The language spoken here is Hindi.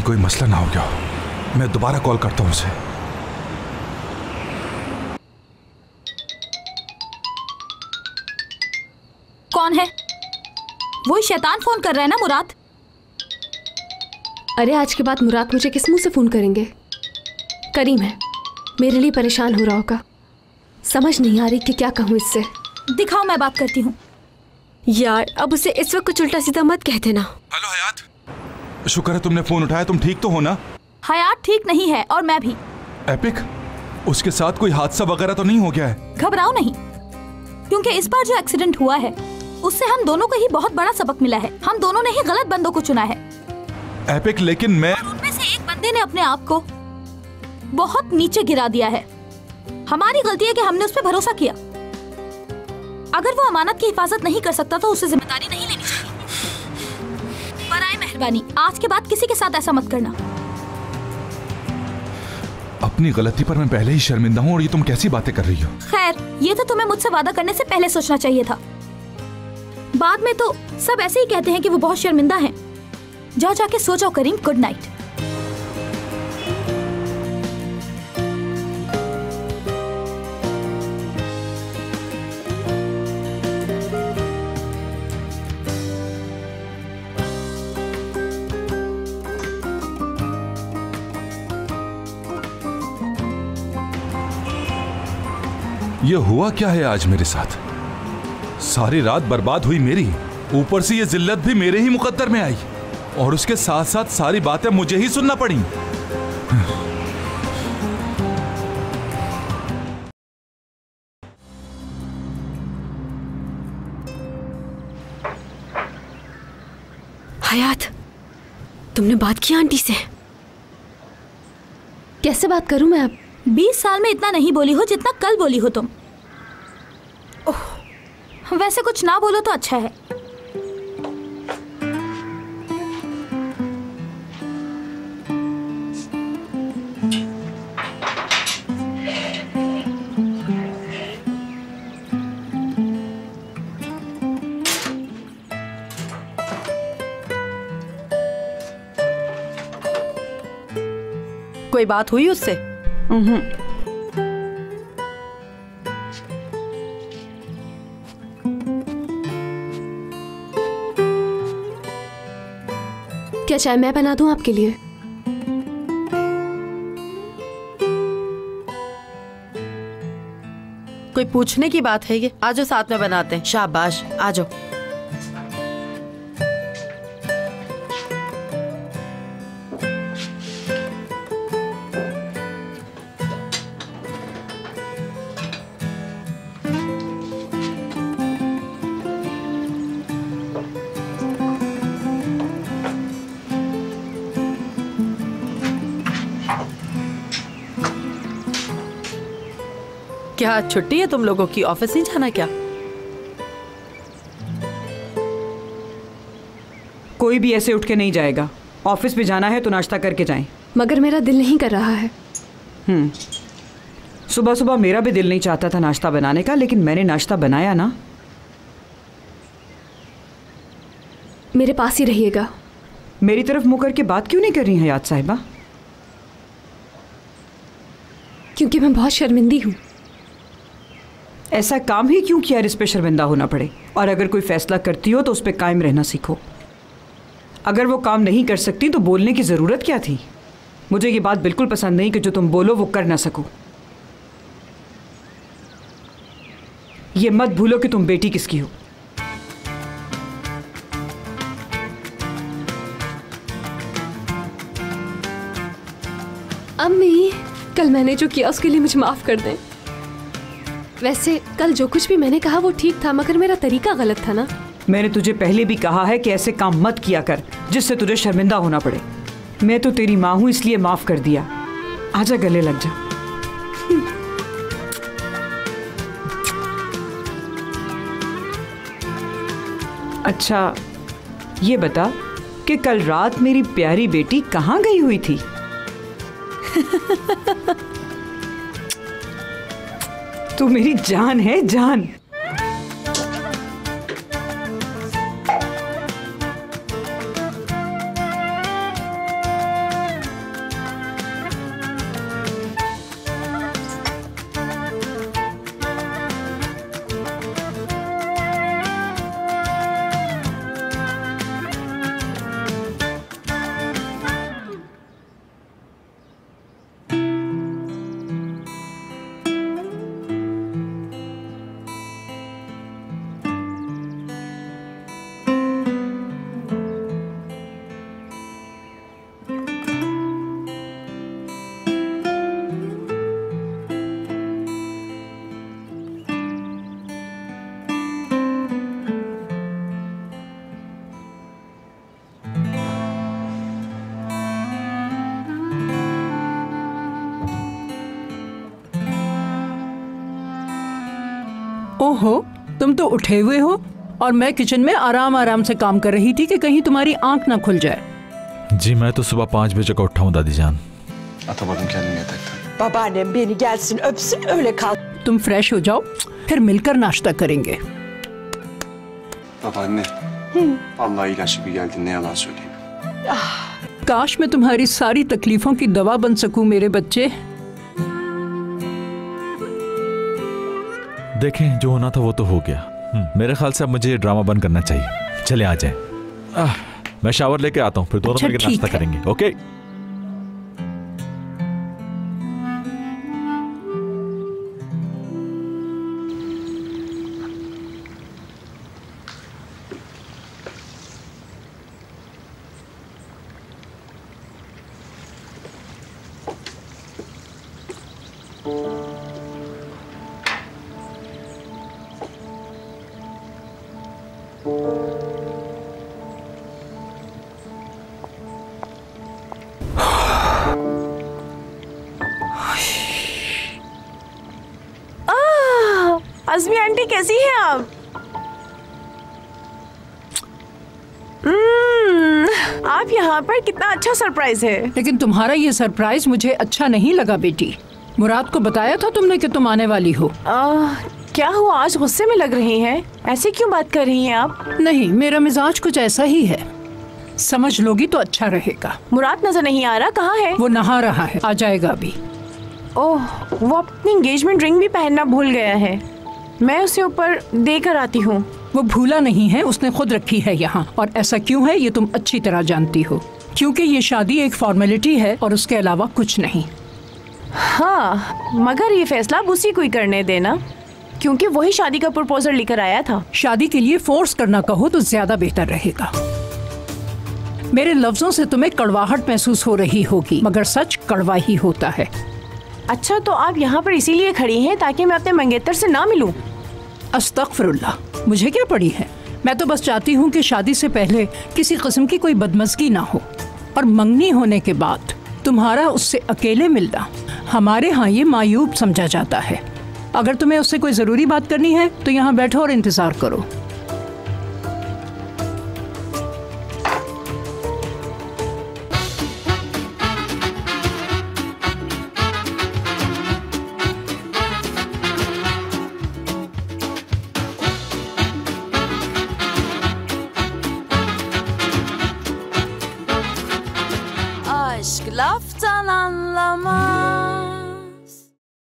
कहीं कोई मसला ना हो गया हो। मैं दोबारा कॉल करता हूं उसे। कौन है? वही शैतान फोन कर रहा है ना, मुराद? अरे आज के बाद मुराद मुझे किस मुंह से फोन करेंगे? करीम है, मेरे लिए परेशान हो रहा होगा। समझ नहीं आ रही कि क्या कहूँ इससे। दिखाओ, मैं बात करती हूँ। यार अब उसे इस वक्त कुछ उल्टा सीधा मत कहते ना। हेलो हयात, शुक्र है तुमने फोन उठाया। तुम ठीक तो हो ना? हयात ठीक नहीं है और मैं भी। एपिक, उसके साथ कोई हादसा वगैरह तो नहीं हो गया है? घबराओ नहीं, क्योंकि इस बार जो एक्सीडेंट हुआ है उससे हम दोनों को ही बहुत बड़ा सबक मिला है। हम दोनों ने ही गलत बंदों को चुना है। एपिक, लेकिन मैं... और उनमें से एक बंदे ने अपने आप को बहुत नीचे गिरा दिया है। हमारी गलती है कि हमने उस पर भरोसा किया। अगर वो अमानत की हिफाजत नहीं कर सकता तो उसे जिम्मेदारी नहीं लेनी चाहिए। बराए मेहरबानी आज के बाद किसी के साथ ऐसा मत करना। अपनी गलती पर मैं पहले ही शर्मिंदा हूँ और ये तुम कैसी बातें कर रही हो? खैर, ये तो तुम्हें मुझसे वादा करने से पहले सोचना चाहिए था। बाद में तो सब ऐसे ही कहते हैं कि वो बहुत शर्मिंदा हैं। जाओ जाके सो जाओ करीम, गुड नाइट। ये हुआ क्या है आज मेरे साथ? सारी रात बर्बाद हुई मेरी, ऊपर से ये जिल्लत भी मेरे ही मुकद्दर में आई और उसके साथ साथ सारी बातें मुझे ही सुनना पड़ी। हयात, तुमने बात की आंटी से? कैसे बात करूं मैं अब? 20 साल में इतना नहीं बोली हो जितना कल बोली हो तुम। ओह, वैसे कुछ ना बोलो तो अच्छा है। कोई बात हुई उससे? क्या चाय मैं बना दूं आपके लिए? कोई पूछने की बात है ये? आजो साथ में बनाते हैं। शाबाश, आजो। क्या आज छुट्टी है तुम लोगों की? ऑफिस नहीं जाना क्या? कोई भी ऐसे उठ के नहीं जाएगा। ऑफिस भी जाना है तो नाश्ता करके जाएं। मगर मेरा दिल नहीं कर रहा है। सुबह सुबह मेरा भी दिल नहीं चाहता था नाश्ता बनाने का, लेकिन मैंने नाश्ता बनाया ना। मेरे पास ही रहिएगा। मेरी तरफ मुंह करके बात क्यों नहीं कर रही हयात साहिबा? क्योंकि मैं बहुत शर्मिंदी हूँ। ऐसा काम ही क्यों किया इस पे शर्मिंदा होना पड़े? और अगर कोई फैसला करती हो तो उस पर कायम रहना सीखो। अगर वो काम नहीं कर सकती तो बोलने की ज़रूरत क्या थी? मुझे ये बात बिल्कुल पसंद नहीं कि जो तुम बोलो वो कर ना सको। ये मत भूलो कि तुम बेटी किसकी हो। अम्मी, कल मैंने जो किया उसके लिए मुझे माफ़ कर दें। वैसे कल जो कुछ भी मैंने कहा वो ठीक था, मगर मेरा तरीका गलत था ना। मैंने तुझे पहले भी कहा है कि ऐसे काम मत किया कर जिससे तुझे शर्मिंदा होना पड़े। मैं तो तेरी माँ हूँ इसलिए माफ़ कर दिया। आजा, गले लग जा। अच्छा ये बता कि कल रात मेरी प्यारी बेटी कहाँ गई हुई थी? तू मेरी जान है, जान। ओहो, तुम तो उठे हुए हो और मैं किचन में आराम आराम से काम कर रही थी कि कहीं तुम्हारी आंख ना खुल जाए। जी मैं तो सुबह 5 बजे का उठा हूँ दादी जान। Atamadım kendimi yataktan. Babaannem beni gelsin öpsün öyle kal. तुम फ्रेश हो जाओ, फिर मिलकर नाश्ता करेंगे। Babaanne. Vallahi ilaç gibi geldin, ne yalan söyleyeyim. काश मैं तुम्हारी सारी तकलीफों की दवा बन सकूं मेरे बच्चे। देखें जो होना था वो तो हो गया। मेरे ख्याल से अब मुझे ये ड्रामा बंद करना चाहिए। चले आ जाए। मैं शावर लेके आता हूँ, फिर दोनों मिलकर नाश्ता करेंगे। ओके आज़मी आंटी कैसी हैं आप? आप यहाँ पर, कितना अच्छा सरप्राइज है। लेकिन तुम्हारा ये सरप्राइज मुझे अच्छा नहीं लगा बेटी। मुराद को बताया था तुमने कि तुम आने वाली हो। क्या हुआ, आज गुस्से में लग रही हैं? ऐसे क्यों बात कर रही हैं आप? नहीं, मेरा मिजाज कुछ ऐसा ही है। समझ लोगी तो अच्छा रहेगा। मुराद नजर नहीं आ रहा, कहाँ है? वो नहा रहा है, आ जाएगा अभी। ओह, वो अपनी एंगेजमेंट रिंग भी पहनना भूल गया है। मैं उसे ऊपर देकर आती हूँ। वो भूला नहीं है, उसने खुद रखी है यहाँ। और ऐसा क्यों है ये तुम अच्छी तरह जानती हो, क्योंकि ये शादी एक फॉर्मेलिटी है और उसके अलावा कुछ नहीं। हाँ, मगर ये फैसला अब उसी को ही करने देना, क्योंकि वही शादी का प्रपोजल लेकर आया था। शादी के लिए फोर्स करना कहो तो ज्यादा बेहतर रहेगा। मेरे लफ्जों से तुम्हें कड़वाहट महसूस हो रही होगी, मगर सच कड़वा ही होता है। अच्छा, तो आप यहाँ पर इसीलिए खड़ी हैं ताकि मैं अपने मंगेतर से ना मिलूं? अस्तगफिरुल्लाह, मुझे क्या पड़ी है। मैं तो बस चाहती हूँ कि शादी से पहले किसी किस्म की कोई बदमज़गी ना हो, और मंगनी होने के बाद तुम्हारा उससे अकेले मिलना हमारे यहाँ ये मायूब समझा जाता है। अगर तुम्हें उससे कोई ज़रूरी बात करनी है तो यहाँ बैठो और इंतज़ार करो।